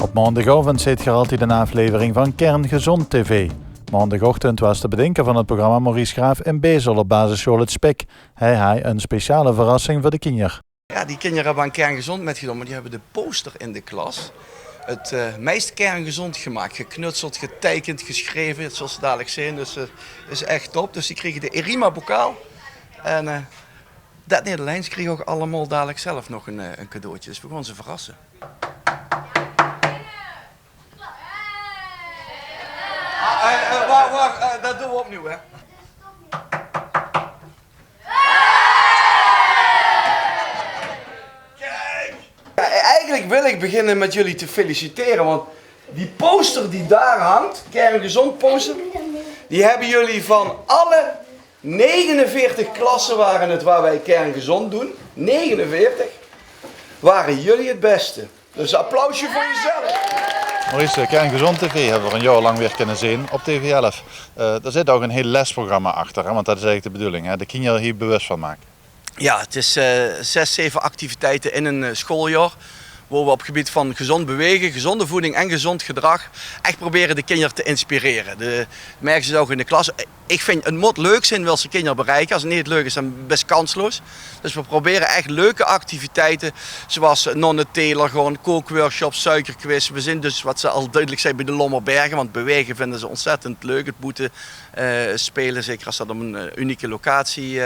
Op maandagavond zit je altijd een aflevering van Kerngezond TV. Maandagochtend was te bedenken van het programma Maurice Graaf in Bezel op basisschool Het Spek. Hij had een speciale verrassing voor de kinderen. Ja, die kinderen hebben aan Kerngezond metgenomen. Die hebben de poster in de klas. Het meest kerngezond gemaakt. Geknutseld, getekend, geschreven. Zoals ze dadelijk zien. Dus dat is echt top. Dus die kregen de Erima-bokaal. En dat Nederlands kregen ook allemaal dadelijk zelf nog een cadeautje. Dus we gaan ze verrassen. Wacht, dat doen we opnieuw, hè. Kijk! Ja, eigenlijk wil ik beginnen met jullie te feliciteren, want die poster die daar hangt, Kerngezond poster, die hebben jullie van alle 49 klassen waren het waar wij Kerngezond doen, 49, waren jullie het beste. Dus applausje voor jezelf. Maurice, Kerngezond TV hebben we een jaar lang weer kunnen zien op TV11. Er zit ook een heel lesprogramma achter, hè? Want dat is eigenlijk de bedoeling, hè? De kinderen hier bewust van maken. Ja, het is 6, 7 activiteiten in een schooljaar. Waar we op het gebied van gezond bewegen, gezonde voeding en gezond gedrag echt proberen de kinderen te inspireren. Dat merken ze ook in de klas. Ik vind het moet leuk zijn, wil ze kinderen bereiken. Als het niet leuk is, dan best kansloos. Dus we proberen echt leuke activiteiten, zoals nonnenteler, gewoon kookworkshops, suikerquiz. We zijn dus, wat ze al duidelijk zei, bij de Lommerbergen, want bewegen vinden ze ontzettend leuk. Het boeten spelen, zeker als dat op een unieke locatie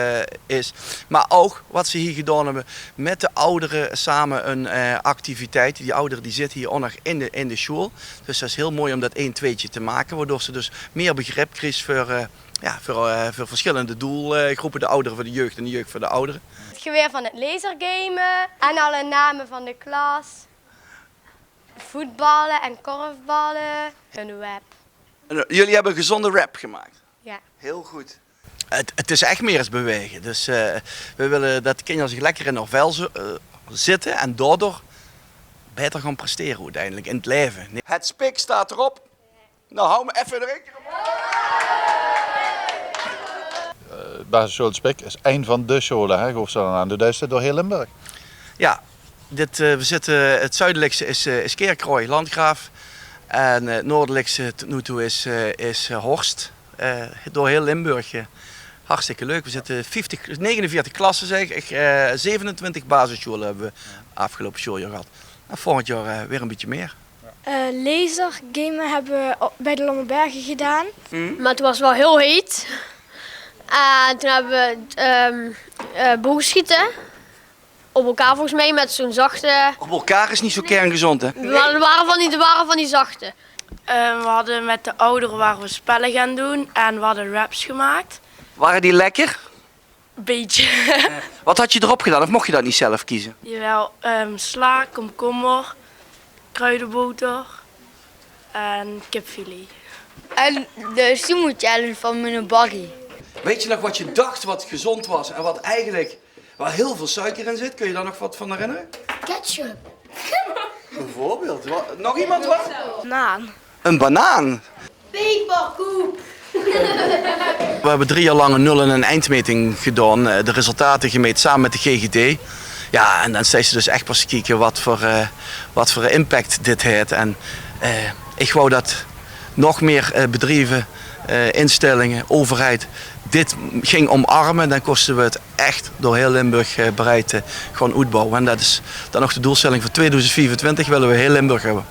is. Maar ook wat ze hier gedaan hebben met de ouderen samen een activiteit. Die ouderen die zitten hier ook nog in de school. Dus dat is heel mooi om dat 1-2'tje te maken, waardoor ze dus meer begrip krijgen voor verschillende doelgroepen. De ouderen voor de jeugd en de jeugd voor de ouderen. Het geweer van het lasergamen en alle namen van de klas. Voetballen en korfballen. Een web. Jullie hebben een gezonde rap gemaakt. Ja. Heel goed. Het is echt meer als bewegen. Dus we willen dat de kinderen zich lekker in hun vel zitten en daardoor beter gaan presteren uiteindelijk in het leven. Het Spek staat erop. Nou, hou me even er één keer op. Basisschool Het Spek is één van de scholen, hè? Geloof ze dan aan. Dat is door heel Limburg. Ja, we zitten, het zuidelijkste is Kerkrooi, Landgraaf. En het noordelijkste tot nu toe is Horst. Door heel Limburg. Hartstikke leuk. We zitten 49 klassen, zeg ik. 27 basisscholen hebben we afgelopen schooljaar gehad. En volgend jaar weer een beetje meer. Lasergamen hebben we bij de Lommerbergen gedaan. Maar het was wel heel heet. En toen hebben we boogschieten. Op elkaar volgens mij met zo'n zachte. Op elkaar is niet zo kerngezond, hè? Maar er waren van die zachte. We hadden met de ouderen we spellen gaan doen en we hadden raps gemaakt. Waren die lekker? Beetje. Wat had je erop gedaan of mocht je dat niet zelf kiezen? Jawel, sla, komkommer, kruidenboter en kipfilet. En de smoeltje van mijn baggy. Weet je nog wat je dacht wat gezond was en wat eigenlijk waar heel veel suiker in zit? Kun je daar nog wat van herinneren? Ketchup. Bijvoorbeeld. Nog iemand wat? Banaan. Een banaan. Peperkoek. We hebben 3 jaar lang een nul- en een eindmeting gedaan. De resultaten gemeten samen met de GGD. Ja, en dan steeds dus echt pas kijken wat voor impact dit heeft. En ik wou dat nog meer bedrijven, instellingen, overheid dit ging omarmen. Dan kosten we het echt door heel Limburg bereid gewoon uitbouwen. En dat is dan nog de doelstelling voor 2024 willen we heel Limburg hebben.